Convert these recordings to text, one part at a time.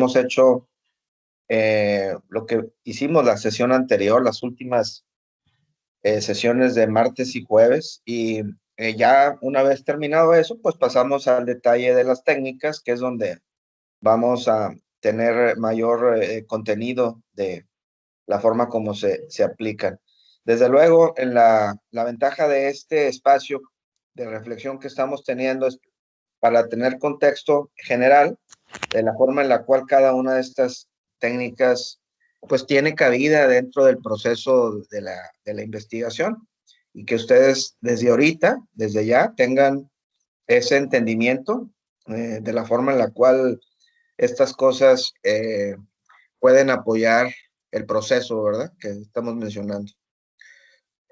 hemos hecho lo que hicimos la sesión anterior, las últimas sesiones de martes y jueves, y ya una vez terminado eso, pues pasamos al detalle de las técnicas, que es donde vamos a tener mayor contenido de la forma como se aplican. Desde luego, en la ventaja de este espacio de reflexión que estamos teniendo es para tener contexto general de la forma en la cual cada una de estas técnicas pues tiene cabida dentro del proceso de la investigación y que ustedes desde ahorita, desde ya, tengan ese entendimiento de la forma en la cual estas cosas pueden apoyar el proceso, ¿verdad? Que estamos mencionando.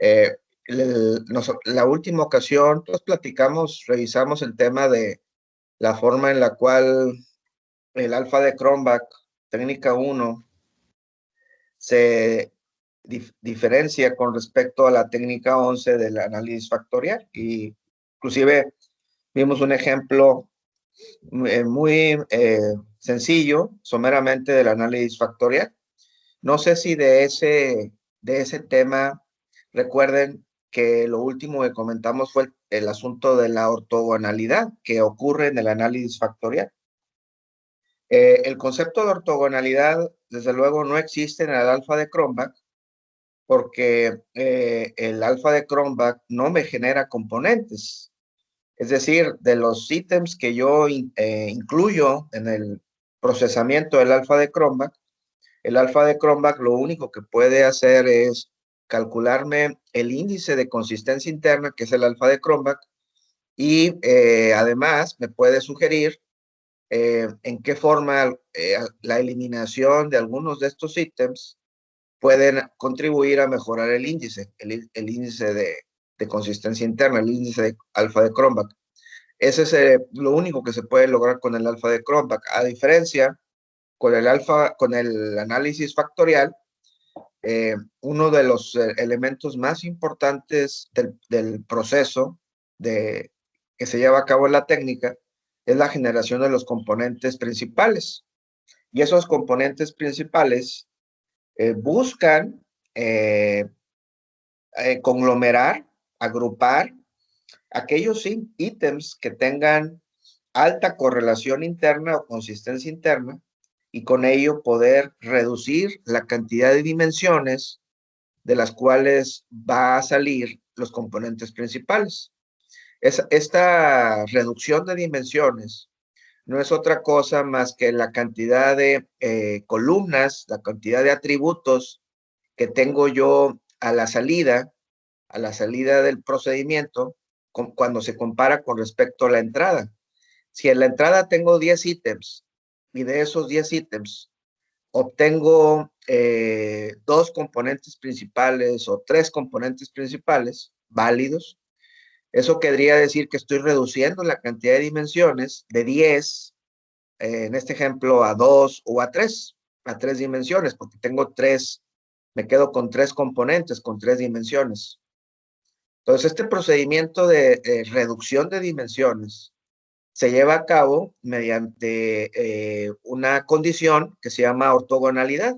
Eh, la última ocasión, pues platicamos, revisamos el tema de la forma en la cual el alfa de Cronbach, técnica 1, se diferencia con respecto a la técnica 11 del análisis factorial. Y inclusive vimos un ejemplo muy sencillo, someramente, del análisis factorial. No sé si de ese tema recuerden que lo último que comentamos fue el asunto de la ortogonalidad que ocurre en el análisis factorial. El concepto de ortogonalidad, desde luego, no existe en el alfa de Cronbach porque el alfa de Cronbach no me genera componentes. Es decir, de los ítems que yo incluyo en el procesamiento del alfa de Cronbach, el alfa de Cronbach lo único que puede hacer es calcularme el índice de consistencia interna, que es el alfa de Cronbach, y además me puede sugerir en qué forma la eliminación de algunos de estos ítems pueden contribuir a mejorar el índice, el índice de consistencia interna, el índice de alfa de Cronbach. Ese es lo único que se puede lograr con el alfa de Cronbach, a diferencia con el análisis factorial. Uno de los elementos más importantes del proceso que se lleva a cabo en la técnica es la generación de los componentes principales. Y esos componentes principales buscan conglomerar, agrupar aquellos ítems que tengan alta correlación interna o consistencia interna y con ello poder reducir la cantidad de dimensiones de las cuales va a salir los componentes principales. Esta reducción de dimensiones no es otra cosa más que la cantidad de columnas, la cantidad de atributos que tengo yo a la salida del procedimiento cuando se compara con respecto a la entrada. Si en la entrada tengo 10 ítems y de esos 10 ítems obtengo 2 componentes principales o 3 componentes principales válidos, eso querría decir que estoy reduciendo la cantidad de dimensiones de 10, en este ejemplo, a 2 o a 3 dimensiones, porque tengo 3, me quedo con 3 componentes, con 3 dimensiones. Entonces, este procedimiento de reducción de dimensiones se lleva a cabo mediante una condición que se llama ortogonalidad.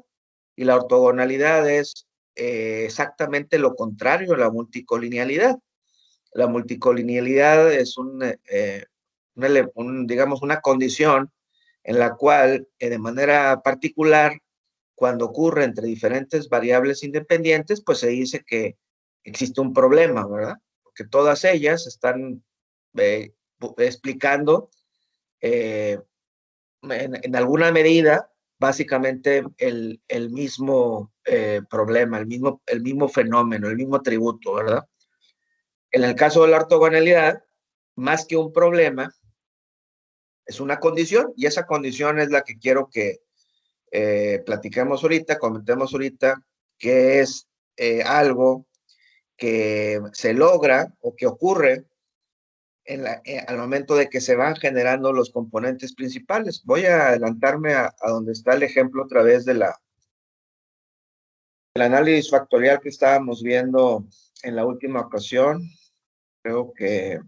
Y la ortogonalidad es exactamente lo contrario a la multicolinealidad. La multicolinealidad es digamos, una condición en la cual, de manera particular, cuando ocurre entre diferentes variables independientes, pues se dice que existe un problema, ¿verdad? Porque todas ellas están explicando en alguna medida, básicamente, el mismo problema, el mismo fenómeno, el mismo atributo, ¿verdad? En el caso de la ortogonalidad, más que un problema, es una condición, y esa condición es la que quiero que platiquemos ahorita, comentemos ahorita, que es algo que se logra o que ocurre al momento de que se van generando los componentes principales. Voy a adelantarme a donde está el ejemplo otra vez del análisis factorial que estábamos viendo en la última ocasión. Creo que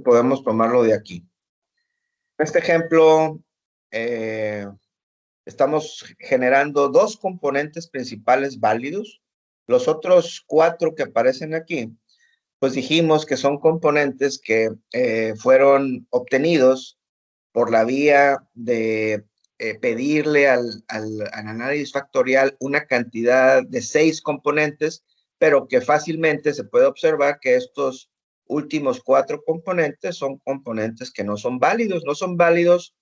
podemos tomarlo de aquí. En este ejemplo, estamos generando dos componentes principales válidos. Los otros 4 que aparecen aquí, pues dijimos que son componentes que fueron obtenidos por la vía de pedirle al análisis factorial una cantidad de 6 componentes, pero que fácilmente se puede observar que estos últimos 4 componentes son componentes que no son válidos. No son válidos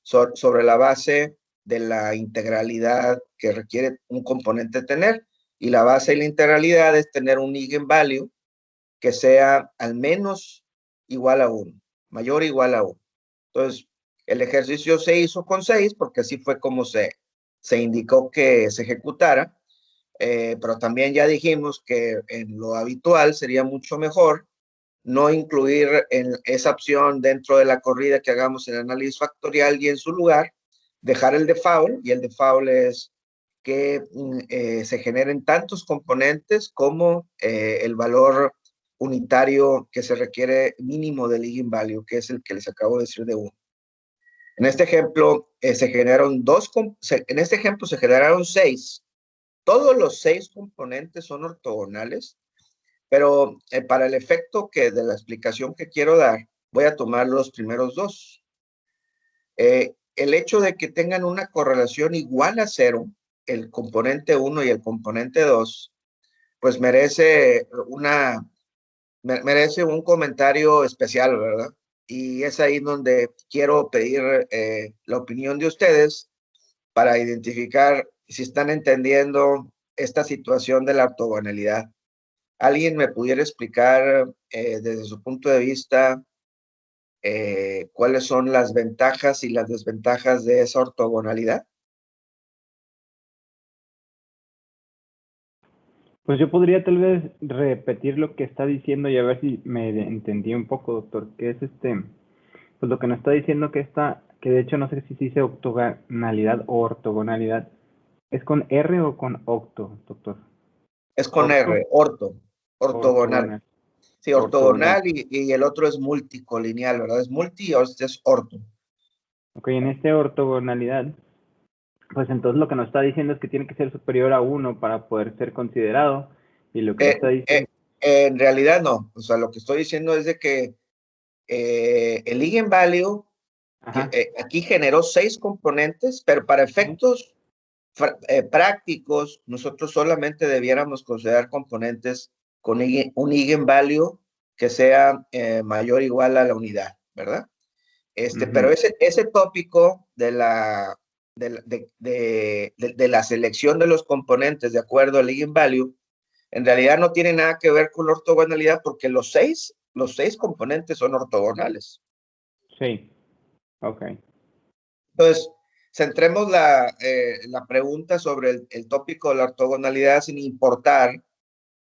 sobre la base de la integralidad que requiere un componente tener. Y la base de la integralidad es tener un eigenvalue que sea al menos igual a 1, mayor o igual a 1. Entonces, el ejercicio se hizo con 6 porque así fue como se indicó que se ejecutara, pero también ya dijimos que en lo habitual sería mucho mejor no incluir en esa opción dentro de la corrida que hagamos el análisis factorial y en su lugar dejar el default, y el default es que se generen tantos componentes como el valor unitario que se requiere mínimo del eigenvalue, que es el que les acabo de decir de 1. En este ejemplo, se generaron se generaron 6. Todos los 6 componentes son ortogonales, pero para el efecto de la explicación que quiero dar, voy a tomar los primeros 2. El hecho de que tengan una correlación igual a 0, el componente 1 y el componente 2, pues merece un comentario especial, ¿verdad? Y es ahí donde quiero pedir la opinión de ustedes para identificar si están entendiendo esta situación de la ortogonalidad. ¿Alguien me pudiera explicar desde su punto de vista cuáles son las ventajas y las desventajas de esa ortogonalidad? Pues yo podría tal vez repetir lo que está diciendo y a ver si me entendí un poco, doctor, que es pues lo que nos está diciendo que de hecho no sé si se dice octogonalidad o ortogonalidad, ¿es con R o con octo, doctor? Es con R, ortogonal. Ortogonal. Sí, Ortogonal. ortogonal y el otro es multicolineal, ¿verdad? Es multi o este es orto. Ok, en esta ortogonalidad, pues entonces lo que nos está diciendo es que tiene que ser superior a 1 para poder ser considerado, y lo que nos está diciendo... En realidad no, o sea, lo que estoy diciendo es de que el eigenvalue aquí generó 6 componentes, pero para efectos prácticos, nosotros solamente debiéramos considerar componentes con un eigenvalue que sea mayor o igual a la unidad, ¿verdad? Pero ese tópico de la selección de los componentes de acuerdo al eigenvalue, en realidad no tiene nada que ver con la ortogonalidad porque los seis componentes son ortogonales. Sí, ok. Entonces, centremos la pregunta sobre el tópico de la ortogonalidad sin importar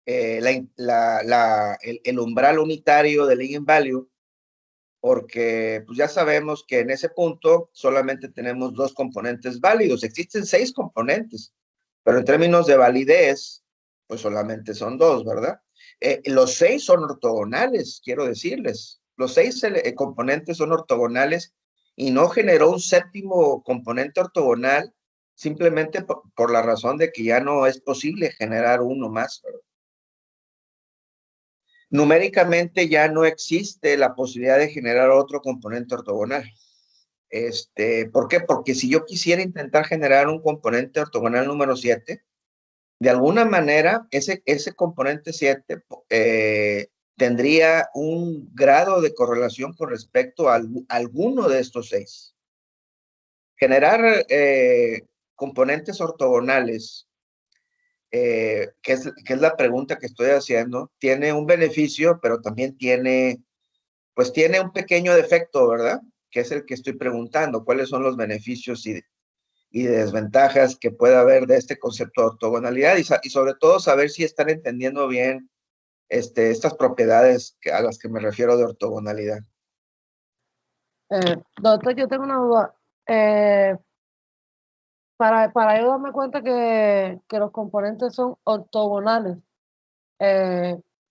el umbral unitario del eigenvalue, porque pues ya sabemos que en ese punto solamente tenemos 2 componentes válidos. Existen 6 componentes, pero en términos de validez, pues solamente son 2, ¿verdad? Los 6 son ortogonales, quiero decirles. Los 6 componentes son ortogonales y no generó un 7º componente ortogonal simplemente por la razón de que ya no es posible generar uno más, ¿verdad? Numéricamente ya no existe la posibilidad de generar otro componente ortogonal. ¿Por qué? Porque si yo quisiera intentar generar un componente ortogonal número 7, de alguna manera ese componente 7 tendría un grado de correlación con respecto a alguno de estos 6. Generar componentes ortogonales, que es la pregunta que estoy haciendo, tiene un beneficio, pero también tiene un pequeño defecto, ¿verdad? Que es el que estoy preguntando. ¿Cuáles son los beneficios y desventajas que puede haber de este concepto de ortogonalidad? Y sobre todo saber si están entendiendo bien estas propiedades a las que me refiero de ortogonalidad. Doctor, yo tengo una duda. Para yo darme cuenta que los componentes son ortogonales,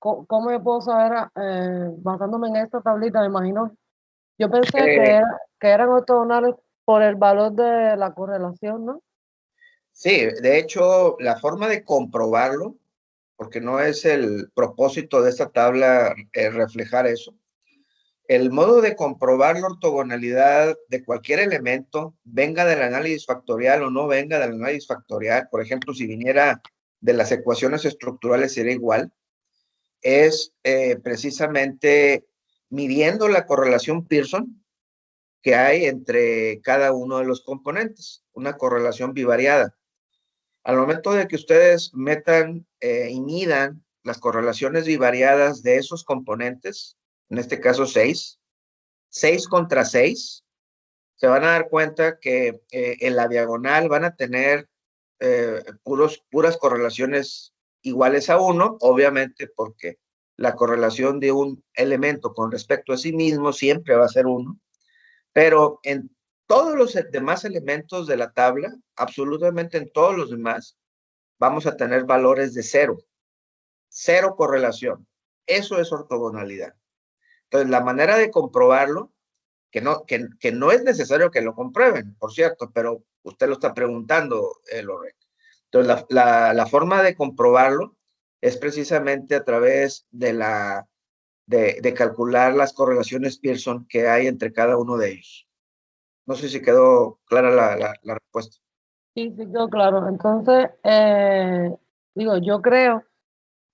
¿cómo yo puedo saber, basándome en esta tablita, me imagino? Yo pensé Eh, que eran ortogonales por el valor de la correlación, ¿no? sí, de hecho, la forma de comprobarlo, porque no es el propósito de esta tabla reflejar eso. El modo de comprobar la ortogonalidad de cualquier elemento, venga del análisis factorial o no venga del análisis factorial, por ejemplo, si viniera de las ecuaciones estructurales sería igual, es precisamente midiendo la correlación Pearson que hay entre cada uno de los componentes, una correlación bivariada. Al momento de que ustedes metan y midan las correlaciones bivariadas de esos componentes, en este caso 6 contra 6, se van a dar cuenta que en la diagonal van a tener puras correlaciones iguales a 1, obviamente porque la correlación de un elemento con respecto a sí mismo siempre va a ser 1, pero en todos los demás elementos de la tabla, absolutamente en todos los demás, vamos a tener valores de 0, 0 correlación. Eso es ortogonalidad. Entonces, la manera de comprobarlo, que no es necesario que lo comprueben, por cierto, pero usted lo está preguntando, Lorraine. Entonces, la forma de comprobarlo es precisamente a través de calcular las correlaciones Pearson que hay entre cada uno de ellos. No sé si quedó clara la respuesta. Sí, sí, quedó claro. Entonces, digo, yo creo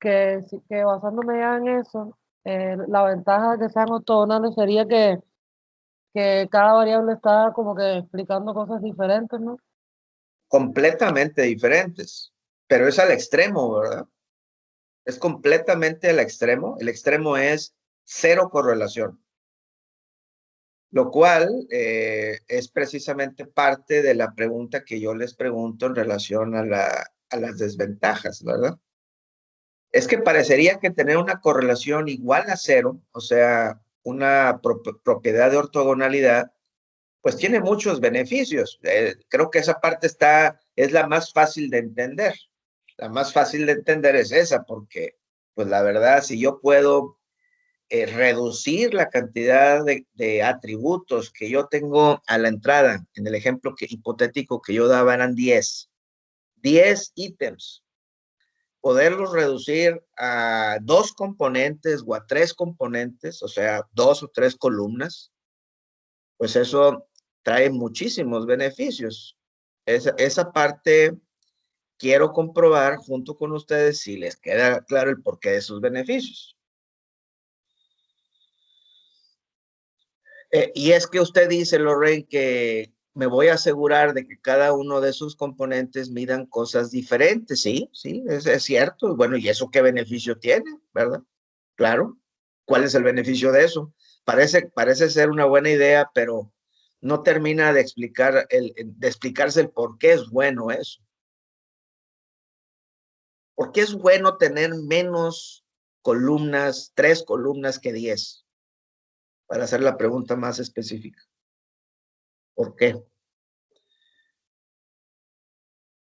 que basándome ya en eso, la ventaja de que sean ortogonales sería que cada variable está como que explicando cosas diferentes, ¿no? Completamente diferentes, pero es al extremo, ¿verdad? Es completamente al extremo. El extremo es 0 correlación, lo cual es precisamente parte de la pregunta que yo les pregunto en relación a las desventajas, ¿verdad? Es que parecería que tener una correlación igual a 0, o sea, una propiedad de ortogonalidad, pues tiene muchos beneficios. Creo que esa parte es la más fácil de entender. La más fácil de entender es esa, porque, pues la verdad, si yo puedo reducir la cantidad de atributos que yo tengo a la entrada, en el ejemplo hipotético que yo daba eran 10 ítems, poderlos reducir a 2 componentes o a 3 componentes, o sea, 2 o 3 columnas, pues eso trae muchísimos beneficios. Esa parte quiero comprobar junto con ustedes si les queda claro el porqué de sus beneficios. Y es que usted dice, Lorraine, que me voy a asegurar de que cada uno de sus componentes midan cosas diferentes. Sí, sí, es cierto. Bueno, ¿y eso qué beneficio tiene? ¿Verdad? Claro. ¿Cuál es el beneficio de eso? Parece ser una buena idea, pero no termina de explicarse el por qué es bueno eso. ¿Por qué es bueno tener menos columnas, 3 columnas que 10? Para hacer la pregunta más específica. ¿Por qué?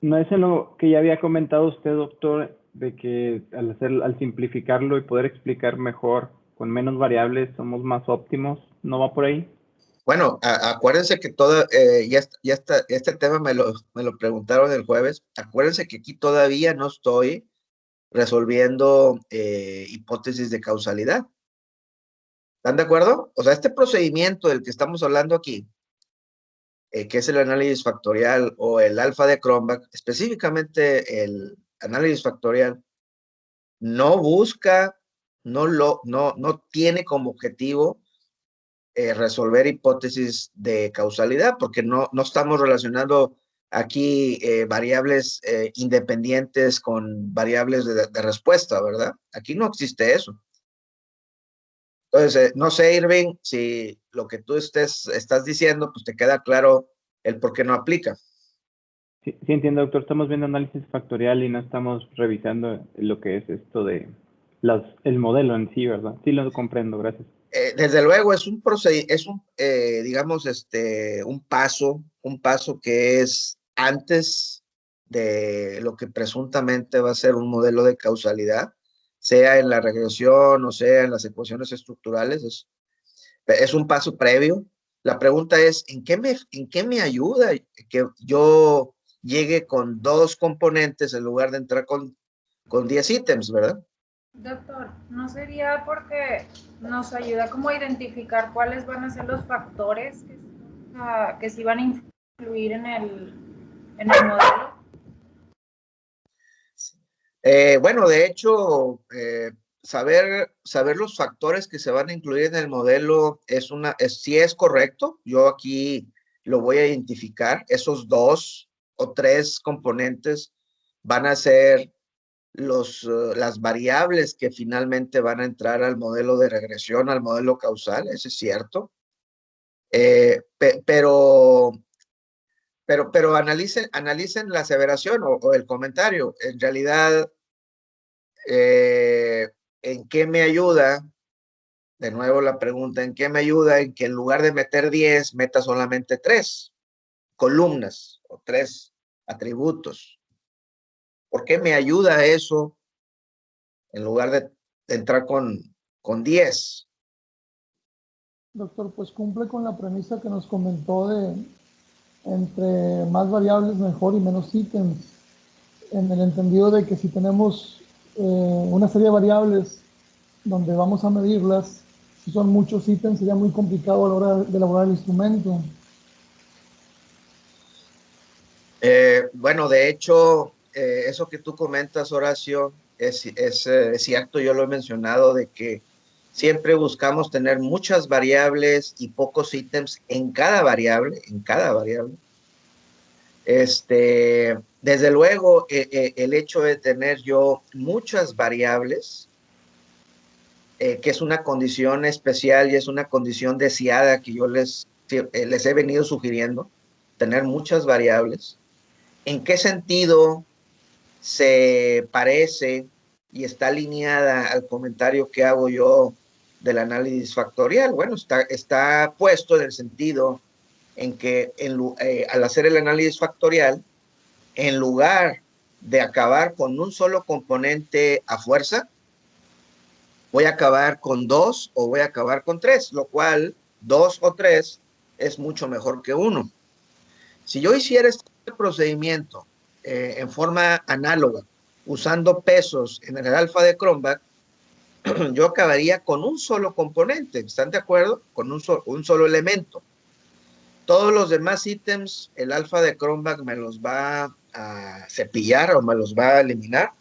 No es en lo que ya había comentado usted, doctor, de que al simplificarlo y poder explicar mejor con menos variables somos más óptimos. ¿No va por ahí? Bueno, acuérdense que ya está, este tema me lo preguntaron el jueves. Acuérdense que aquí todavía no estoy resolviendo hipótesis de causalidad. ¿Están de acuerdo? O sea, este procedimiento del que estamos hablando aquí, que es el análisis factorial o el alfa de Cronbach, específicamente el análisis factorial, no busca, no tiene como objetivo resolver hipótesis de causalidad, porque no estamos relacionando aquí variables independientes con variables de respuesta, ¿verdad? Aquí no existe eso. Entonces, no sé, Irving, si lo que tú estás diciendo, pues te queda claro el por qué no aplica. Sí, sí entiendo, doctor. Estamos viendo análisis factorial y no estamos revisando lo que es esto de el modelo en sí, ¿verdad? Sí lo comprendo, gracias. Desde luego es digamos, un paso que es antes de lo que presuntamente va a ser un modelo de causalidad. sea en la regresión o sea en las ecuaciones estructurales. Es un paso previo. La pregunta es, ¿en qué me ayuda que yo llegue con 2 componentes en lugar de entrar con 10 ítems, verdad? Doctor, ¿no sería porque nos ayuda como a identificar cuáles van a ser los factores que sí van a influir en el modelo? Bueno, de hecho, saber los factores que se van a incluir en el modelo sí es correcto. Yo aquí lo voy a identificar. Esos 2 o 3 componentes van a ser las variables que finalmente van a entrar al modelo de regresión, al modelo causal. Eso es cierto. Pero analicen la aseveración o el comentario. En realidad, ¿en qué me ayuda? De nuevo la pregunta, ¿en qué me ayuda? En que en lugar de meter 10, meta solamente 3 columnas o 3 atributos. ¿Por qué me ayuda eso en lugar de entrar con 10? Doctor, pues cumple con la premisa que nos comentó de entre más variables mejor y menos ítems, en el entendido de que si tenemos una serie de variables donde vamos a medirlas, si son muchos ítems sería muy complicado a la hora de elaborar el instrumento. Bueno, de hecho, eso que tú comentas, Horacio, es cierto. Yo lo he mencionado de que siempre buscamos tener muchas variables y pocos ítems en cada variable, Desde luego, el hecho de tener yo muchas variables, que es una condición especial y es una condición deseada que yo les he venido sugiriendo, tener muchas variables. ¿En qué sentido se parece y está alineada al comentario que hago yo del análisis factorial? Bueno, está puesto en el sentido en que al hacer el análisis factorial, en lugar de acabar con un solo componente a fuerza, voy a acabar con 2 o voy a acabar con 3, lo cual 2 o 3 es mucho mejor que 1. Si yo hiciera este procedimiento en forma análoga, usando pesos en el alfa de Cronbach, yo acabaría con un solo componente. ¿Están de acuerdo? Con un solo elemento. Todos los demás ítems, el alfa de Cronbach me los va a cepillar o me los va a eliminar.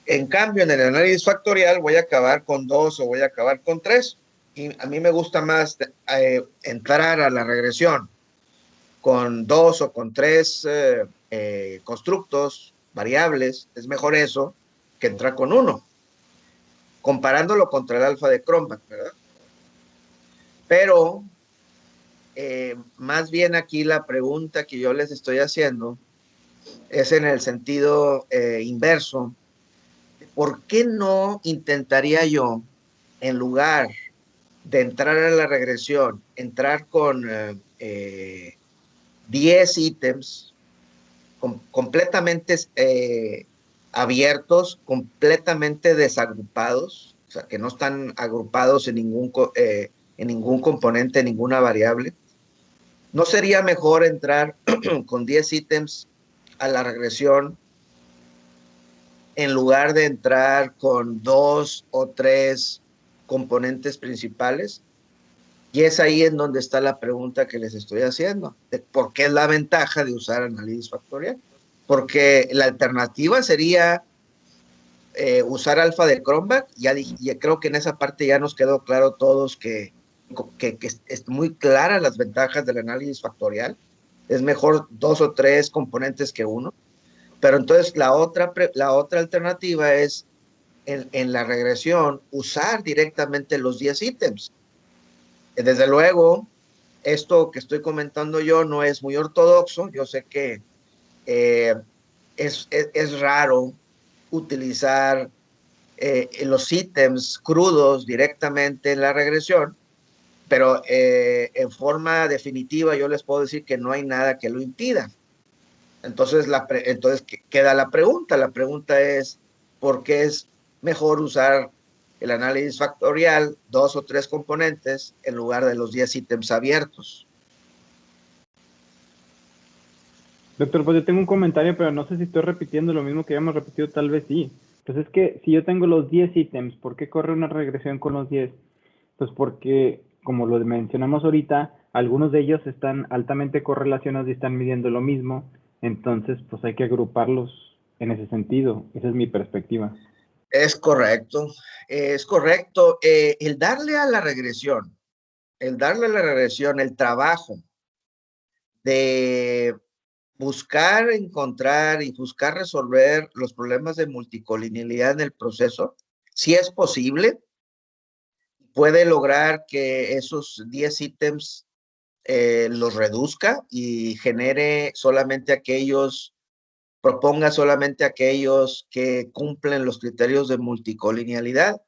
En cambio, en el análisis factorial voy a acabar con 2 o voy a acabar con 3. Y a mí me gusta más entrar a la regresión con 2 o con 3 constructos, variables. Es mejor eso que entrar con 1, comparándolo contra el alfa de Cronbach, ¿verdad? Pero más bien aquí la pregunta que yo les estoy haciendo es en el sentido inverso. ¿Por qué no intentaría yo, en lugar de entrar a la regresión, entrar con 10 ítems completamente abiertos, completamente desagrupados, o sea, que no están agrupados en ningún componente, ninguna variable? ¿No sería mejor entrar con 10 ítems a la regresión en lugar de entrar con 2 o 3 componentes principales? Y es ahí en donde está la pregunta que les estoy haciendo. ¿Por qué es la ventaja de usar análisis factorial? Porque la alternativa sería usar alfa de Cronbach. Ya creo que en esa parte ya nos quedó claro todos que es muy clara las ventajas del análisis factorial. Es mejor 2 o 3 componentes que 1. Pero entonces la otra alternativa es en la regresión usar directamente los 10 ítems. Desde luego, esto que estoy comentando yo no es muy ortodoxo. Yo sé que es raro utilizar los ítems crudos directamente en la regresión, pero en forma definitiva yo les puedo decir que no hay nada que lo impida. Entonces queda la pregunta. La pregunta es, porque es mejor usar el análisis factorial, 2 o 3 componentes, en lugar de los 10 ítems abiertos. Doctor, pues yo tengo un comentario, pero no sé si estoy repitiendo lo mismo que habíamos repetido, tal vez sí. Pues es que si yo tengo los 10 ítems, ¿por qué corre una regresión con los 10? Pues porque, como lo mencionamos ahorita, algunos de ellos están altamente correlacionados y están midiendo lo mismo, entonces pues hay que agruparlos en ese sentido. Esa es mi perspectiva. Es correcto, es correcto. El darle a la regresión, el trabajo de buscar encontrar y buscar resolver los problemas de multicolinealidad en el proceso, si es posible, puede lograr que esos 10 ítems los reduzca y genere solamente aquellos, proponga solamente aquellos que cumplen los criterios de multicolinealidad.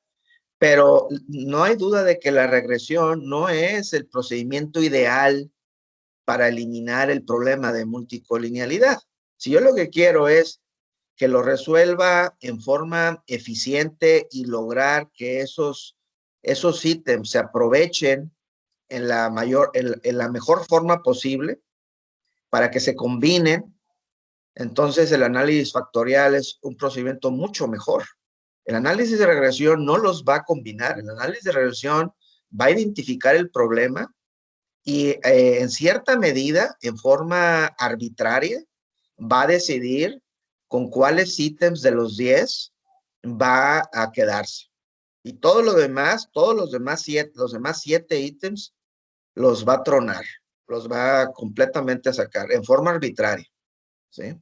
Pero no hay duda de que la regresión no es el procedimiento ideal para eliminar el problema de multicolinealidad. Si yo lo que quiero es que lo resuelva en forma eficiente y lograr que esos ítems se aprovechen en la mejor forma posible para que se combinen, entonces el análisis factorial es un procedimiento mucho mejor. El análisis de regresión no los va a combinar. El análisis de regresión va a identificar el problema y en cierta medida, en forma arbitraria, va a decidir con cuáles ítems de los 10 va a quedarse. Y todo lo demás, todos los demás 7 ítems los va a tronar, los va completamente a sacar en forma arbitraria, ¿sí?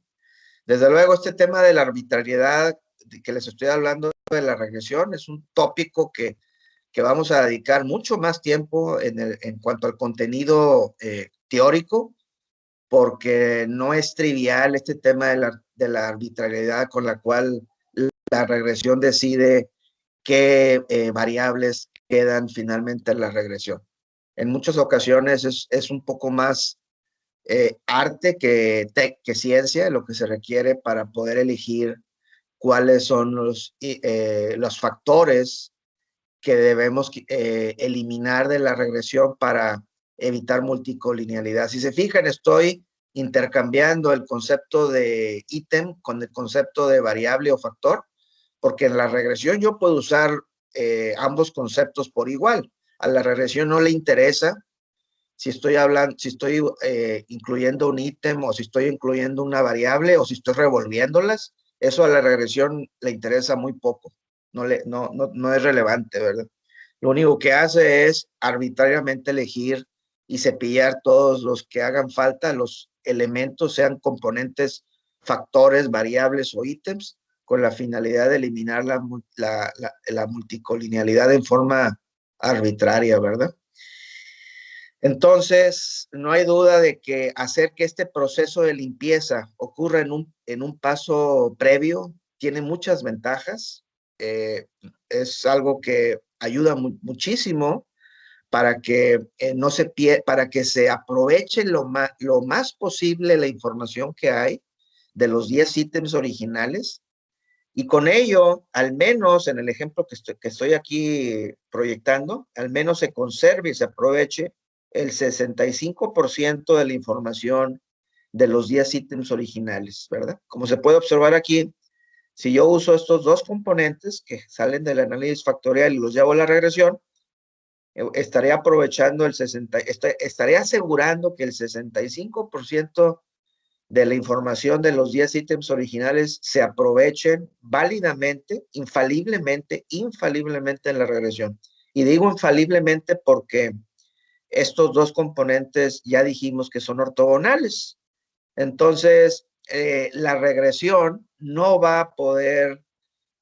Desde luego, este tema de la arbitrariedad de que les estoy hablando de la regresión es un tópico que vamos a dedicar mucho más tiempo en cuanto al contenido teórico, porque no es trivial este tema de la arbitrariedad con la cual la regresión decide qué variables quedan finalmente en la regresión. En muchas ocasiones es un poco más arte que ciencia, lo que se requiere para poder elegir cuáles son los factores que debemos eliminar de la regresión para evitar multicolinealidad. Si se fijan, estoy intercambiando el concepto de ítem con el concepto de variable o factor, porque en la regresión yo puedo usar ambos conceptos por igual. A la regresión no le interesa si estoy incluyendo un ítem o si estoy incluyendo una variable o si estoy revolviéndolas. Eso a la regresión le interesa muy poco. No es relevante, ¿verdad? Lo único que hace es arbitrariamente elegir y cepillar todos los que hagan falta, los elementos, sean componentes, factores, variables o ítems, con la finalidad de eliminar la multicolinealidad en forma arbitraria, ¿verdad? Entonces, no hay duda de que hacer que este proceso de limpieza ocurra en un paso previo tiene muchas ventajas. Es algo que ayuda muchísimo para que para que se aproveche lo más posible la información que hay de los 10 ítems originales, y con ello, al menos en el ejemplo que estoy aquí proyectando, al menos se conserve y se aproveche el 65% de la información de los 10 ítems originales, ¿verdad? Como se puede observar aquí, si yo uso estos dos componentes que salen del análisis factorial y los llevo a la regresión, estaré aprovechando estaré asegurando que el 65% de la información de los 10 ítems originales se aprovechen válidamente, infaliblemente en la regresión. Y digo infaliblemente porque estos dos componentes ya dijimos que son ortogonales. Entonces, la regresión no va a poder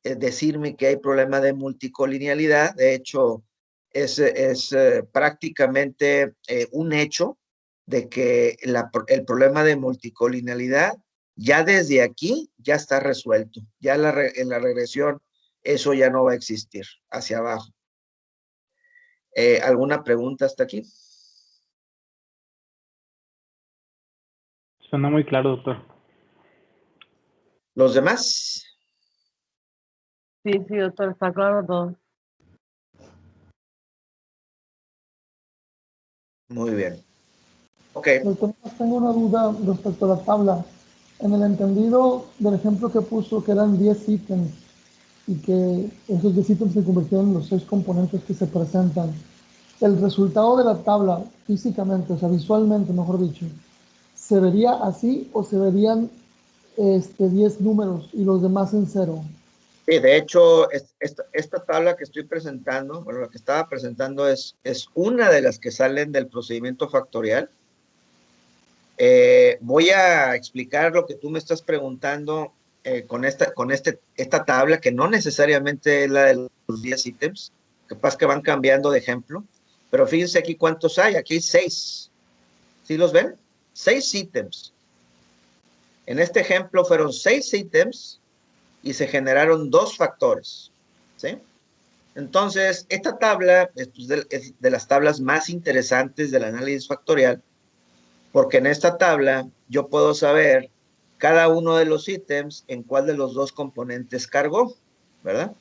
decirme que hay problema de multicolinealidad. De hecho, es prácticamente un hecho de que el problema de multicolinealidad ya desde aquí ya está resuelto. Ya en la regresión eso ya no va a existir hacia abajo. ¿Alguna pregunta hasta aquí? Suena muy claro, doctor. ¿Los demás? Sí, sí, doctor, está claro todo. Muy bien. Ok. Doctor, tengo una duda respecto a la tabla. En el entendido del ejemplo que puso, que eran 10 ítems y que esos 10 ítems se convirtieron en los 6 componentes que se presentan, el resultado de la tabla físicamente, o sea, visualmente, mejor dicho, ¿se vería así o se verían 10 números y los demás en cero? Sí, de hecho, esta tabla que estoy presentando, bueno, la que estaba presentando es una de las que salen del procedimiento factorial. Voy a explicar lo que tú me estás preguntando con esta tabla, que no necesariamente es la de los 10 ítems, capaz que van cambiando de ejemplo, pero fíjense aquí cuántos hay, aquí hay 6. ¿Sí los ven? 6 ítems. En este ejemplo fueron 6 ítems y se generaron 2 factores, ¿sí? Entonces, esta tabla es de las tablas más interesantes del análisis factorial, porque en esta tabla yo puedo saber cada uno de los ítems en cuál de los dos componentes cargó, ¿verdad?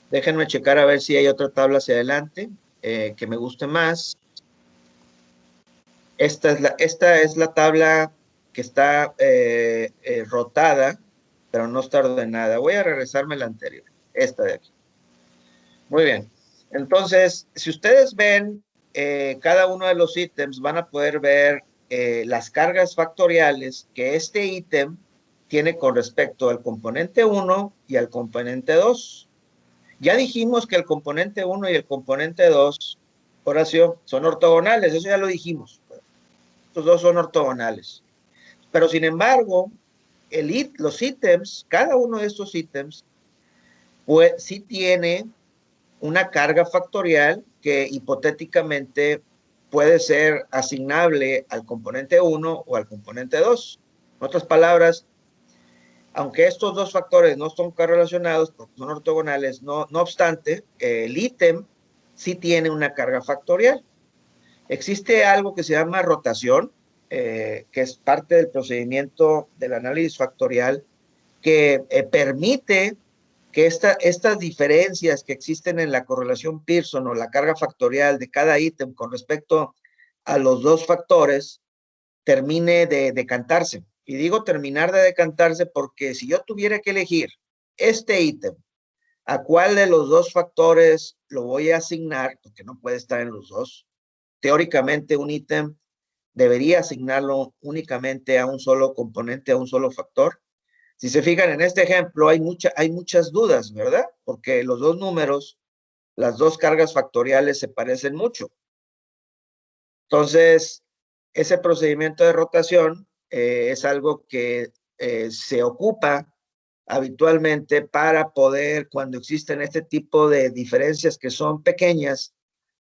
Déjenme checar a ver si hay otra tabla hacia adelante que me guste más. Esta es la tabla que está rotada, pero no está ordenada. Voy a regresarme a la anterior, esta de aquí. Muy bien. Entonces, si ustedes ven cada uno de los ítems, van a poder ver las cargas factoriales que este ítem tiene con respecto al componente 1 y al componente 2. Ya dijimos que el componente 1 y el componente 2, Horacio, son ortogonales, eso ya lo dijimos. Estos dos son ortogonales. Pero sin embargo, los ítems, cada uno de estos ítems, pues sí tiene una carga factorial que hipotéticamente puede ser asignable al componente 1 o al componente 2. En otras palabras, aunque estos dos factores no son correlacionados porque son ortogonales, no obstante, el ítem sí tiene una carga factorial. Existe algo que se llama rotación, que es parte del procedimiento del análisis factorial, que permite que estas diferencias que existen en la correlación Pearson o la carga factorial de cada ítem con respecto a los dos factores termine de decantarse. Y digo terminar de decantarse porque si yo tuviera que elegir este ítem, ¿a cuál de los dos factores lo voy a asignar? Porque no puede estar en los dos. Teóricamente, un ítem debería asignarlo únicamente a un solo componente, a un solo factor. Si se fijan en este ejemplo, hay muchas dudas, ¿verdad? Porque los dos números, las dos cargas factoriales se parecen mucho. Entonces, ese procedimiento de rotación es algo que se ocupa habitualmente para poder, cuando existen este tipo de diferencias que son pequeñas,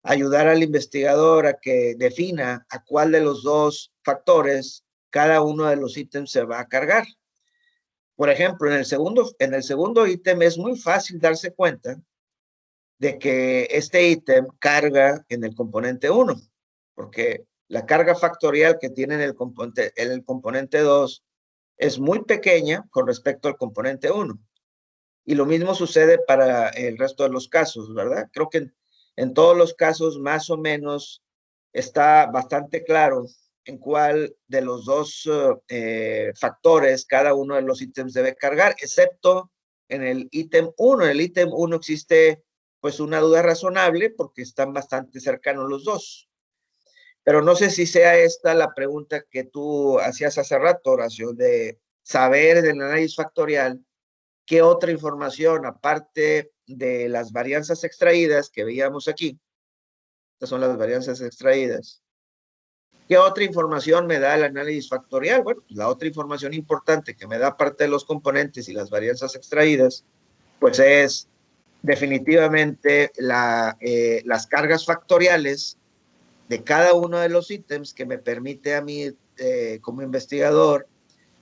ayudar al investigador a que defina a cuál de los dos factores cada uno de los ítems se va a cargar. Por ejemplo, en el segundo ítem es muy fácil darse cuenta de que este ítem carga en el componente 1, porque la carga factorial que tiene en el componente 2 es muy pequeña con respecto al componente 1. Y lo mismo sucede para el resto de los casos, ¿verdad? Creo que en todos los casos más o menos está bastante claro en cuál de los dos factores cada uno de los ítems debe cargar, excepto en el ítem 1. En el ítem 1 existe pues una duda razonable porque están bastante cercanos los dos. Pero no sé si sea esta la pregunta que tú hacías hace rato, Horacio, de saber del análisis factorial qué otra información, aparte de las varianzas extraídas que veíamos aquí, estas son las varianzas extraídas, ¿qué otra información me da el análisis factorial? Bueno, la otra información importante que me da aparte de los componentes y las varianzas extraídas, pues es definitivamente las cargas factoriales de cada uno de los ítems que me permite a mí como investigador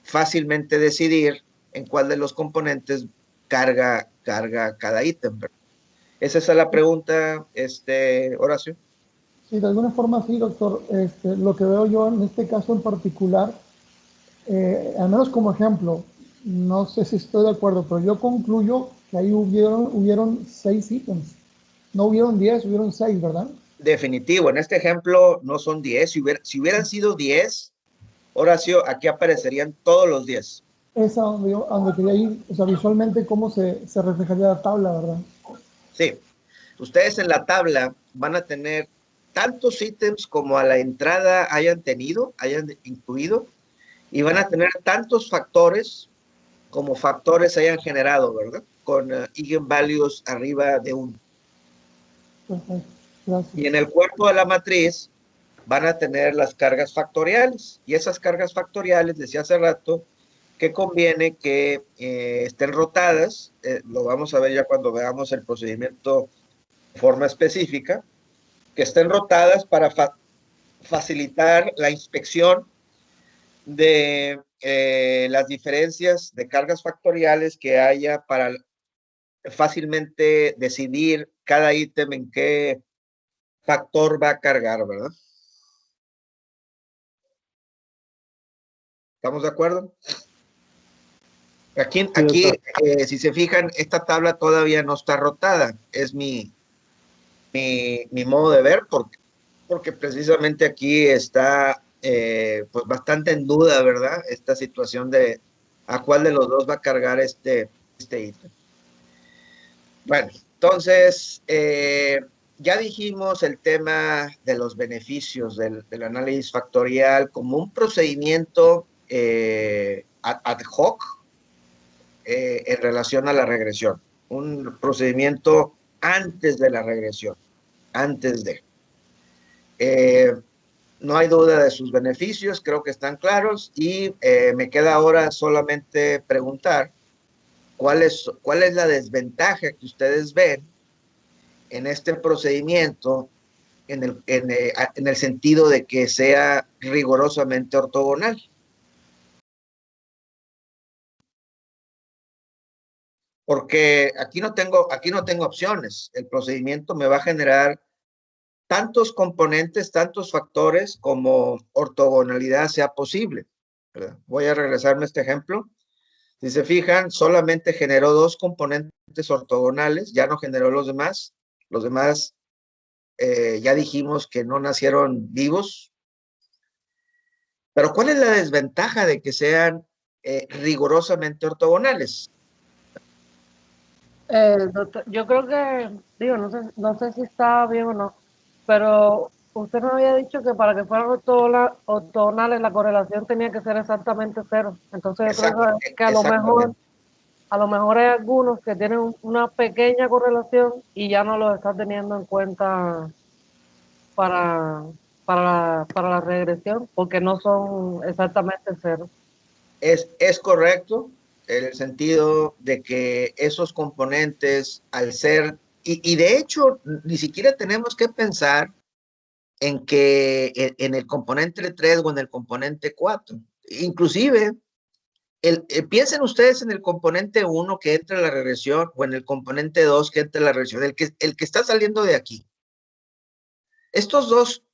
fácilmente decidir en cuál de los componentes carga cada ítem. ¿Esa es la pregunta, Horacio? Sí, de alguna forma sí, doctor. Lo que veo yo en este caso en particular, al menos como ejemplo, no sé si estoy de acuerdo, pero yo concluyo que ahí hubieron 6 ítems. No hubieron 10, hubieron 6, ¿verdad? Definitivo, en este ejemplo no son 10. Si hubieran sido 10, Horacio, aquí aparecerían todos los 10. Esa donde quería ir, o sea, visualmente cómo se reflejaría la tabla, ¿verdad? Sí, ustedes en la tabla van a tener tantos ítems como a la entrada hayan incluido, y van a tener tantos factores como factores hayan generado, ¿verdad? Con eigenvalues arriba de 1. Perfecto, gracias. Y en el cuerpo de la matriz van a tener las cargas factoriales. Y esas cargas factoriales, decía hace rato, que conviene que estén rotadas. Lo vamos a ver ya cuando veamos el procedimiento de forma específica. Que estén rotadas para facilitar la inspección de las diferencias de cargas factoriales que haya para fácilmente decidir cada ítem en qué factor va a cargar, ¿verdad? ¿Estamos de acuerdo? Aquí, si se fijan, esta tabla todavía no está rotada. Es mi modo de ver, porque precisamente aquí está pues bastante en duda, ¿verdad? Esta situación de a cuál de los dos va a cargar este ítem. Bueno, entonces, ya dijimos el tema de los beneficios del análisis factorial como un procedimiento ad hoc en relación a la regresión. Un procedimiento antes de la regresión, antes de. No hay duda de sus beneficios, creo que están claros, y me queda ahora solamente preguntar cuál es la desventaja que ustedes ven en este procedimiento en el sentido de que sea rigurosamente ortogonal. Porque aquí no tengo opciones. El procedimiento me va a generar tantos componentes, tantos factores como ortogonalidad sea posible, ¿verdad? Voy a regresarme a este ejemplo. Si se fijan, solamente generó 2 componentes ortogonales, ya no generó los demás. Los demás ya dijimos que no nacieron vivos. Pero ¿cuál es la desventaja de que sean rigurosamente ortogonales? Doctor, yo creo que, digo, no sé si está bien o no, pero usted nos había dicho que para que fueran ortogonales la correlación tenía que ser exactamente 0. Entonces yo creo que a lo mejor hay algunos que tienen una pequeña correlación y ya no los está teniendo en cuenta para, para la regresión, porque no son exactamente 0. Es correcto, en el sentido de que esos componentes, al ser, y de hecho, ni siquiera tenemos que pensar en que en el componente 3 o en el componente 4. Inclusive, piensen ustedes en el componente 1 que entra en la regresión o en el componente 2 que entra en la regresión, el que está saliendo de aquí. Estos dos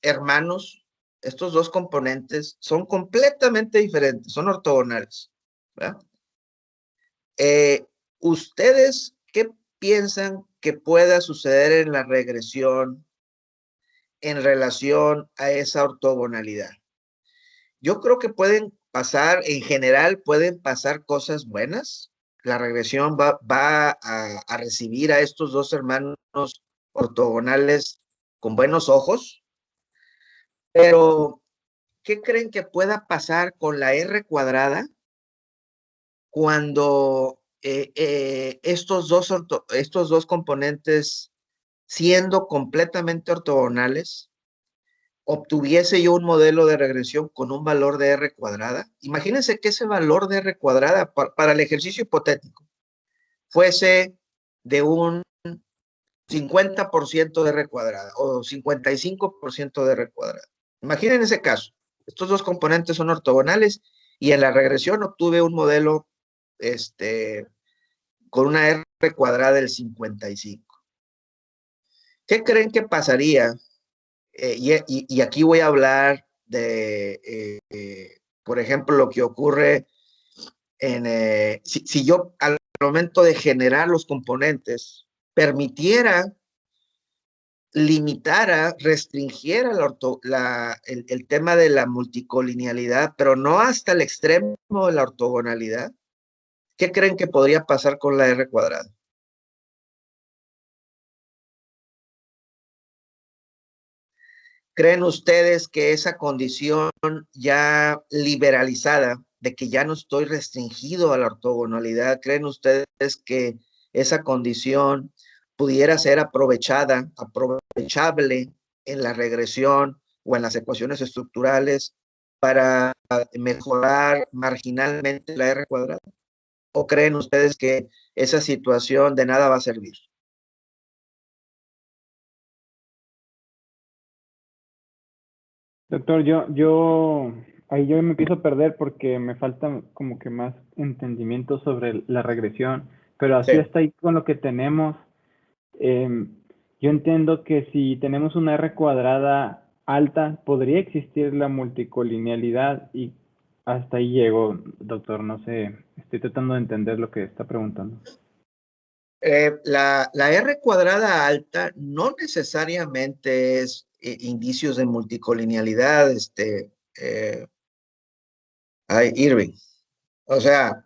hermanos, estos dos componentes son completamente diferentes, son ortogonales, ¿verdad? ¿Ustedes qué piensan que pueda suceder en la regresión en relación a esa ortogonalidad? Yo creo que pueden pasar, en general, pueden pasar cosas buenas. La regresión va a recibir a estos dos hermanos ortogonales con buenos ojos, pero ¿qué creen que pueda pasar con la R cuadrada cuando estos dos componentes, siendo completamente ortogonales, obtuviese yo un modelo de regresión con un valor de R cuadrada? Imagínense que ese valor de R cuadrada para el ejercicio hipotético fuese de un 50% de R cuadrada o 55% de R cuadrada. Imaginen ese caso. Estos dos componentes son ortogonales y en la regresión obtuve un modelo con una R cuadrada del 55. ¿Qué creen que pasaría? Y aquí voy a hablar de, por ejemplo, lo que ocurre si yo, al momento de generar los componentes, permitiera, limitara, restringiera el tema de la multicolinealidad, pero no hasta el extremo de la ortogonalidad, ¿qué creen que podría pasar con la R cuadrada? ¿Creen ustedes que esa condición ya liberalizada, de que ya no estoy restringido a la ortogonalidad, creen ustedes que esa condición pudiera ser aprovechable en la regresión o en las ecuaciones estructurales para mejorar marginalmente la R cuadrada? ¿O creen ustedes que esa situación de nada va a servir? Doctor, ahí yo me empiezo a perder porque me falta como que más entendimiento sobre la regresión, pero así Sí. está ahí con lo que tenemos. Yo entiendo que si tenemos una R cuadrada alta, podría existir la multicolinealidad y hasta ahí llego, doctor, no sé, estoy tratando de entender lo que está preguntando. La R cuadrada alta no necesariamente es indicios de multicolinealidad, Irving. O sea,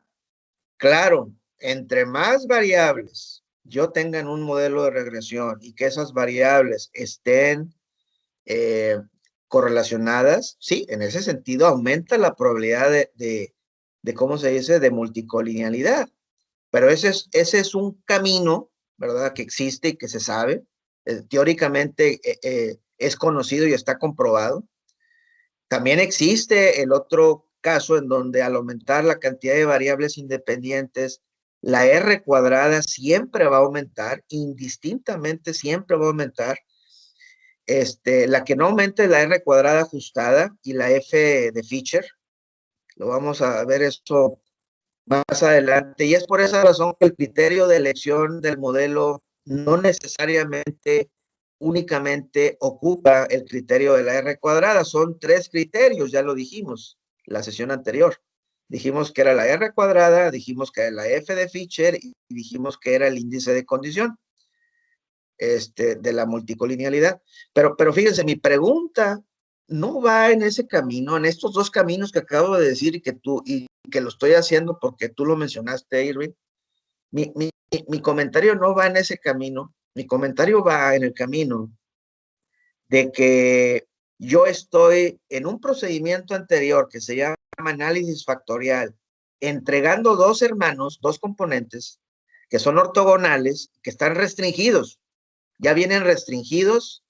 claro, entre más variables yo tenga en un modelo de regresión y que esas variables estén eh, correlacionadas, sí, en ese sentido aumenta la probabilidad de ¿cómo se dice?, de multicolinealidad. Pero ese es un camino, ¿verdad?, que existe y que se sabe. Teóricamente es conocido y está comprobado. También existe el otro caso en donde al aumentar la cantidad de variables independientes, la R cuadrada siempre va a aumentar, indistintamente siempre va a aumentar. La que no aumente es la R cuadrada ajustada y la F de Fisher. Lo vamos a ver esto más adelante. Y es por esa razón que el criterio de elección del modelo no necesariamente únicamente ocupa el criterio de la R cuadrada. Son 3 criterios, ya lo dijimos la sesión anterior. Dijimos que era la R cuadrada, dijimos que era la F de Fisher y dijimos que era el índice de condición de la multicolinealidad. Pero fíjense, mi pregunta no va en ese camino, en estos 2 caminos que acabo de decir y que lo estoy haciendo porque tú lo mencionaste, Irving. Mi comentario no va en ese camino. Mi comentario va en el camino de que yo estoy en un procedimiento anterior que se llama análisis factorial, entregando 2 hermanos, 2 componentes que son ortogonales, que están restringidos. Ya vienen restringidos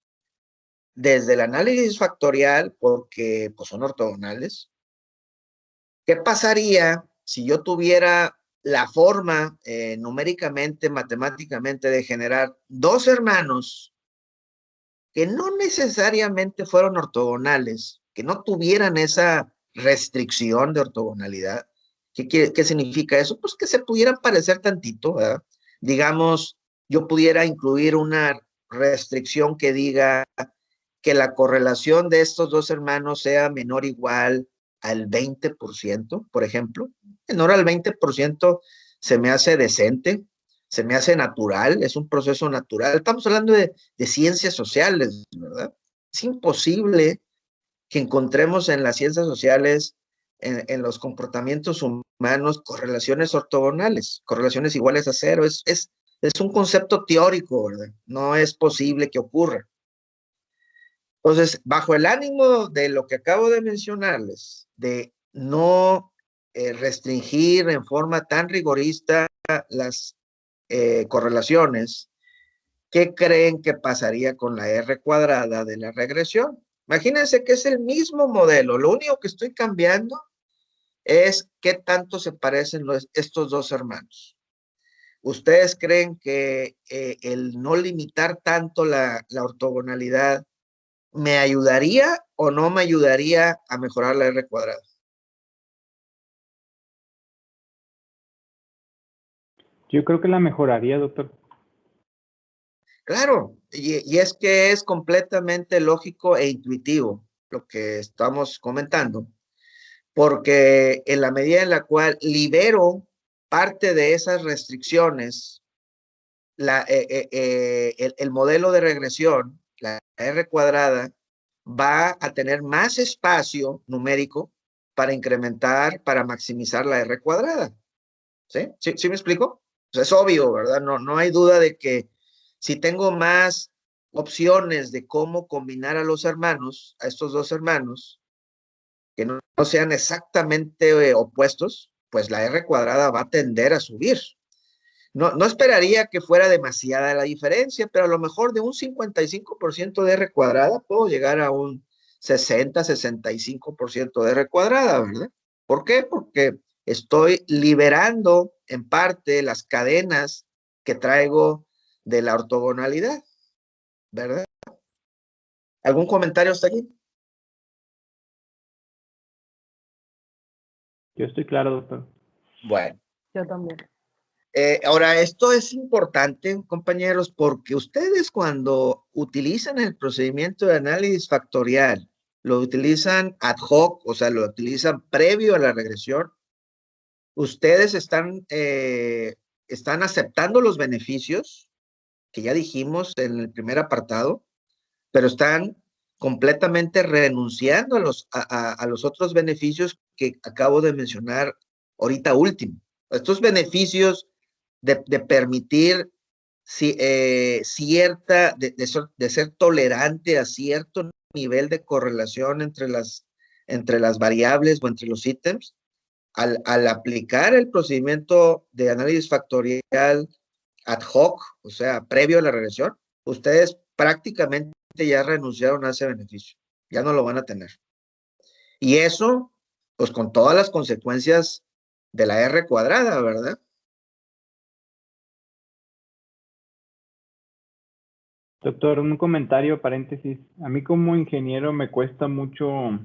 desde el análisis factorial porque pues, son ortogonales. ¿Qué pasaría si yo tuviera la forma numéricamente, matemáticamente, de generar 2 hermanos que no necesariamente fueron ortogonales, que no tuvieran esa restricción de ortogonalidad? ¿Qué significa eso? Pues que se pudieran parecer tantito, ¿verdad? Digamos, yo pudiera incluir una restricción que diga que la correlación de estos 2 hermanos sea menor o igual al 20%, por ejemplo. Menor al 20% se me hace decente, se me hace natural, es un proceso natural. Estamos hablando de ciencias sociales, ¿verdad? Es imposible que encontremos en las ciencias sociales, en los comportamientos humanos, correlaciones ortogonales, correlaciones iguales a 0. Es un concepto teórico, ¿verdad? No es posible que ocurra. Entonces, bajo el ánimo de lo que acabo de mencionarles, de no restringir en forma tan rigorista las correlaciones, ¿qué creen que pasaría con la R cuadrada de la regresión? Imagínense que es el mismo modelo, lo único que estoy cambiando es qué tanto se parecen estos 2 hermanos. ¿Ustedes creen que el no limitar tanto la ortogonalidad me ayudaría o no me ayudaría a mejorar la R cuadrada? Yo creo que la mejoraría, doctor. Claro, y es que es completamente lógico e intuitivo lo que estamos comentando, porque en la medida en la cual libero parte de esas restricciones, el modelo de regresión, la R cuadrada, va a tener más espacio numérico para incrementar, para maximizar la R cuadrada. ¿Sí? ¿Sí me explico? O sea, es obvio, ¿verdad? No hay duda de que si tengo más opciones de cómo combinar a los hermanos, a estos dos hermanos, que no sean exactamente opuestos, pues la R cuadrada va a tender a subir. No esperaría que fuera demasiada la diferencia, pero a lo mejor de un 55% de R cuadrada puedo llegar a un 60-65% de R cuadrada, ¿verdad? ¿Por qué? Porque estoy liberando en parte las cadenas que traigo de la ortogonalidad, ¿verdad? ¿Algún comentario hasta aquí? Yo estoy claro, doctor. Bueno. Yo también. Ahora, esto es importante, compañeros, porque ustedes cuando utilizan el procedimiento de análisis factorial, lo utilizan ad hoc, o sea, lo utilizan previo a la regresión, ustedes están aceptando los beneficios que ya dijimos en el primer apartado, pero están completamente renunciando a los otros beneficios que acabo de mencionar ahorita último. Estos beneficios de permitir cierta, de ser tolerante a cierto nivel de correlación entre las variables o entre los ítems, al aplicar el procedimiento de análisis factorial ad hoc, o sea, previo a la regresión, ustedes prácticamente ya renunciaron a ese beneficio, ya no lo van a tener. Y eso, pues con todas las consecuencias de la R cuadrada, ¿verdad? Doctor, un comentario, paréntesis. A mí como ingeniero me cuesta mucho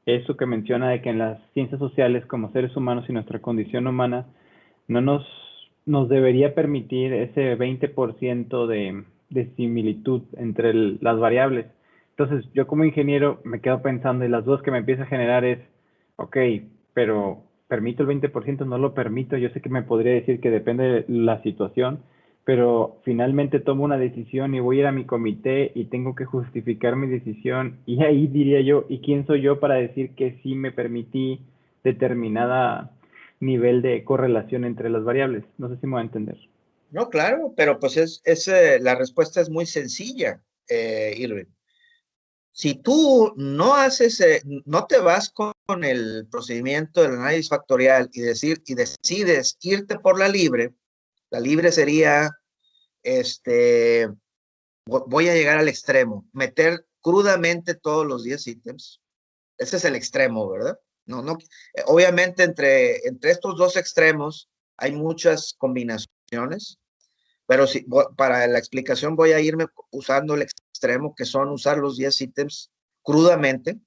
eso que menciona de que en las ciencias sociales como seres humanos y nuestra condición humana no nos debería permitir ese 20% de similitud entre las variables. Entonces, yo como ingeniero me quedo pensando y las dudas que me empieza a generar es, ok, pero ¿permito el 20%? ¿No lo permito? Yo sé que me podría decir que depende de la situación, pero finalmente tomo una decisión y voy a ir a mi comité y tengo que justificar mi decisión y ahí diría yo, ¿y quién soy yo para decir que sí me permití determinada nivel de correlación entre las variables? No sé si me va a entender. No, claro, pero pues la respuesta es muy sencilla, Irving. Si tú no te vas con el procedimiento del análisis factorial y decides irte por la libre sería, voy a llegar al extremo, meter crudamente todos los 10 ítems. Ese es el extremo, ¿verdad? Obviamente entre estos dos extremos hay muchas combinaciones, pero para la explicación voy a irme usando el extremo, que son usar los 10 ítems crudamente.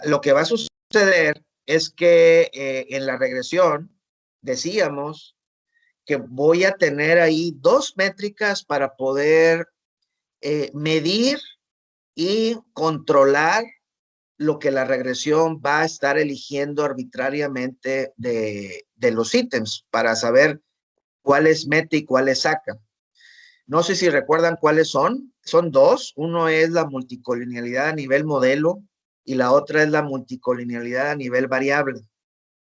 Lo que va a suceder es que en la regresión decíamos que voy a tener ahí dos métricas para poder medir y controlar lo que la regresión va a estar eligiendo arbitrariamente de los ítems para saber cuáles mete y cuáles saca. No sé si recuerdan cuáles son. Son dos. Uno es la multicolinealidad a nivel modelo y la otra es la multicolinealidad a nivel variable.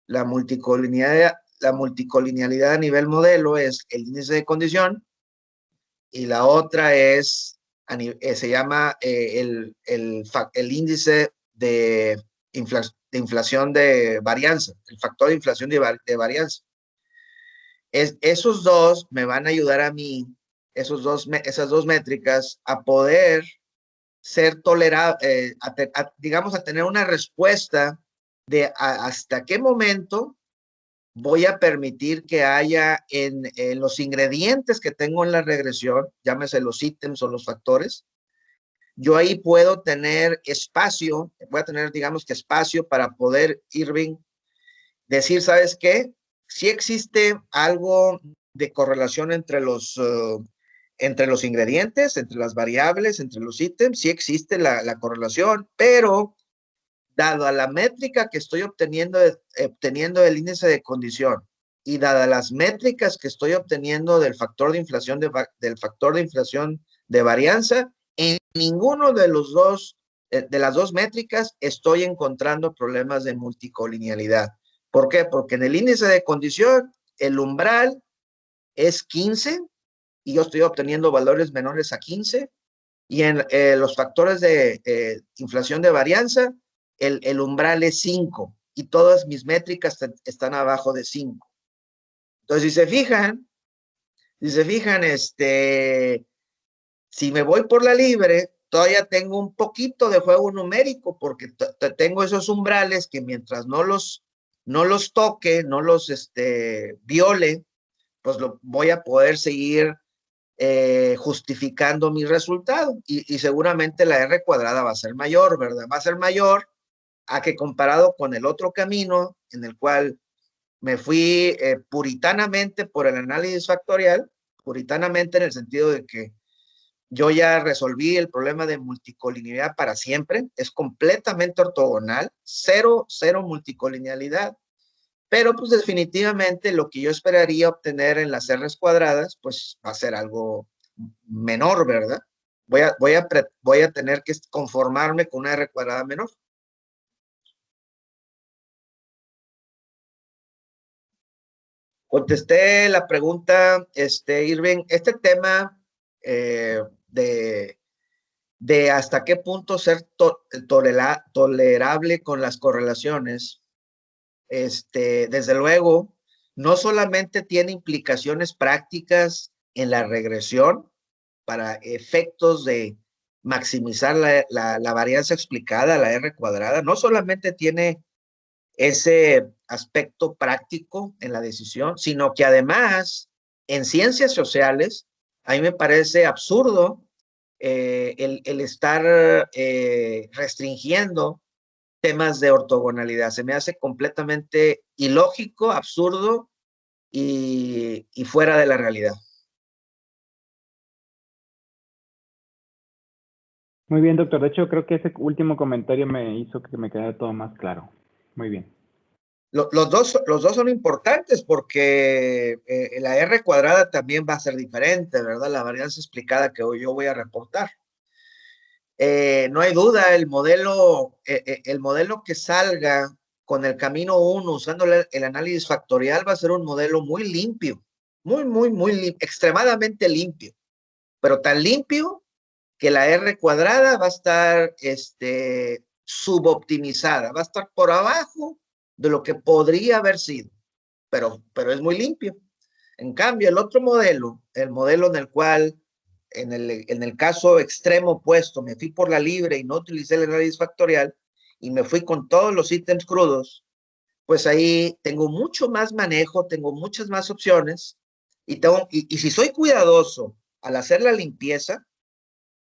La multicolinealidad a nivel modelo es el índice de condición y la otra es, se llama el índice de inflación de varianza, el factor de inflación de varianza. Esos dos me van a ayudar a mí, esas dos métricas, a poder ser tolerables, digamos, a tener una respuesta de hasta qué momento voy a permitir que haya en los ingredientes que tengo en la regresión, llámese los ítems o los factores, yo ahí puedo tener espacio, voy a tener, digamos que espacio para poder, Irving, decir, ¿sabes qué? Sí existe algo de correlación entre los ingredientes, entre las variables, entre los ítems, sí existe la correlación, pero dado a la métrica que estoy obteniendo del índice de condición y dadas las métricas que estoy obteniendo del factor de inflación de varianza, en ninguno de los dos, de las dos métricas estoy encontrando problemas de multicolinealidad. ¿Por qué? Porque en el índice de condición, el umbral es 15 y yo estoy obteniendo valores menores a 15, y en los factores de inflación de varianza, el umbral es 5 y todas mis métricas están abajo de 5. Entonces, si se fijan, si me voy por la libre, todavía tengo un poquito de juego numérico porque tengo esos umbrales que mientras no los toque, no los viole, pues voy a poder seguir justificando mi resultado y seguramente la R cuadrada va a ser mayor, ¿verdad? Va a ser mayor a que comparado con el otro camino en el cual me fui puritanamente por el análisis factorial, puritanamente en el sentido de que yo ya resolví el problema de multicolinealidad para siempre, es completamente ortogonal, cero multicolinealidad, pero pues definitivamente lo que yo esperaría obtener en las R's cuadradas, pues va a ser algo menor, ¿verdad? Voy a tener que conformarme con una R cuadrada menor. Contesté la pregunta, Irving, este tema de hasta qué punto ser tolerable con las correlaciones, desde luego, no solamente tiene implicaciones prácticas en la regresión para efectos de maximizar la varianza explicada, la R cuadrada, no solamente tiene ese aspecto práctico en la decisión, sino que además en ciencias sociales, a mí me parece absurdo el estar restringiendo temas de ortogonalidad. Se me hace completamente ilógico, absurdo y fuera de la realidad. Muy bien, doctor. De hecho, creo que ese último comentario me hizo que me quedara todo más claro. Muy bien. Los dos son importantes porque la R cuadrada también va a ser diferente, ¿verdad? La varianza explicada que yo voy a reportar. No hay duda, el modelo que salga con el camino 1 usando el análisis factorial va a ser un modelo muy limpio, muy extremadamente limpio, pero tan limpio que la R cuadrada va a estar suboptimizada, va a estar por abajo de lo que podría haber sido, pero es muy limpio. En cambio, el otro modelo, el modelo en el cual, en el caso extremo opuesto, me fui por la libre y no utilicé el análisis factorial y me fui con todos los ítems crudos, pues ahí tengo mucho más manejo, tengo muchas más opciones y si soy cuidadoso al hacer la limpieza,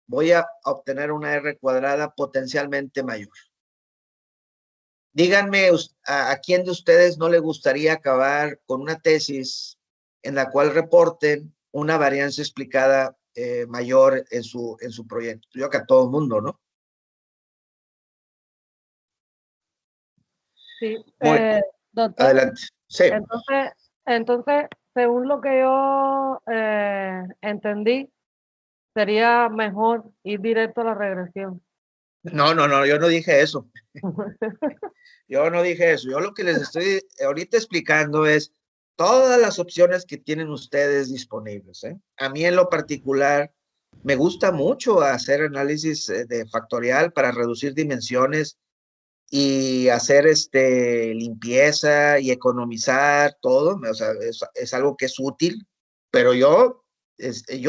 voy a obtener una R cuadrada potencialmente mayor. Díganme a quién de ustedes no le gustaría acabar con una tesis en la cual reporten una varianza explicada mayor en su proyecto. Yo que a todo el mundo, ¿no? Sí, doctor. Adelante. Sí. Entonces, según lo que yo entendí, sería mejor ir directo a la regresión. No, yo no dije eso. Yo no dije eso. Yo lo que les estoy ahorita explicando es todas las opciones que tienen ustedes disponibles. A mí en lo particular me gusta mucho hacer análisis de factorial para reducir dimensiones y hacer limpieza y economizar todo. O sea, es algo que es útil, pero yo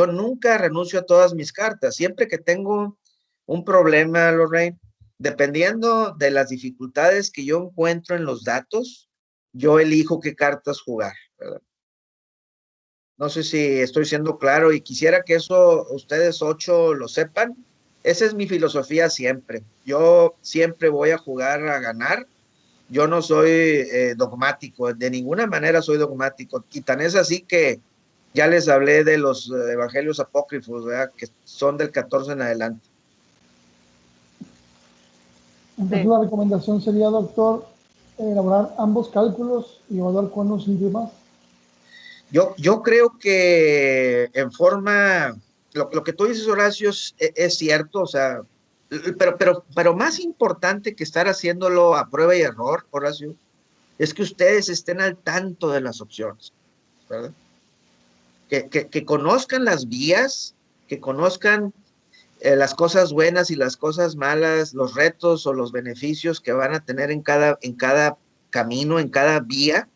nunca renuncio a todas mis cartas. Siempre que tengo un problema, Lorraine, dependiendo de las dificultades que yo encuentro en los datos, yo elijo qué cartas jugar, ¿verdad? No sé si estoy siendo claro y quisiera que eso ustedes 8 lo sepan. Esa es mi filosofía siempre. Yo siempre voy a jugar a ganar. Yo no soy dogmático, de ninguna manera soy dogmático. Y tan es así que ya les hablé de los evangelios apócrifos, ¿verdad? Que son del 14 en adelante. Entonces la recomendación sería, doctor, elaborar ambos cálculos y evaluar cuándo sirve más. Yo creo que en forma, lo que tú dices, Horacio, es cierto, o sea, pero más importante que estar haciéndolo a prueba y error, Horacio, es que ustedes estén al tanto de las opciones, ¿verdad? Que conozcan las vías, que conozcan las cosas buenas y las cosas malas, los retos o los beneficios que van a tener en cada camino, en cada vía,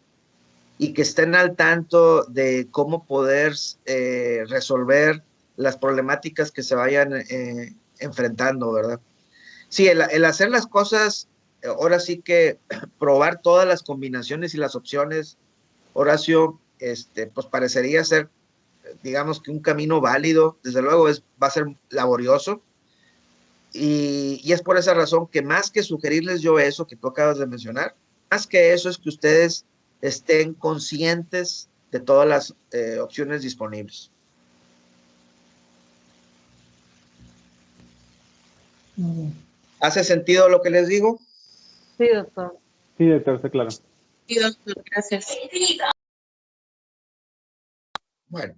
y que estén al tanto de cómo poder resolver las problemáticas que se vayan enfrentando, ¿verdad? Sí, el hacer las cosas, ahora sí que probar todas las combinaciones y las opciones, Horacio, pues parecería ser, digamos que un camino válido, desde luego va a ser laborioso, y es por esa razón que más que sugerirles yo eso que tú acabas de mencionar, más que eso es que ustedes estén conscientes de todas las opciones disponibles. ¿Hace sentido lo que les digo? Sí, doctor. Sí, doctor, está claro. Sí, doctor, gracias. Bueno.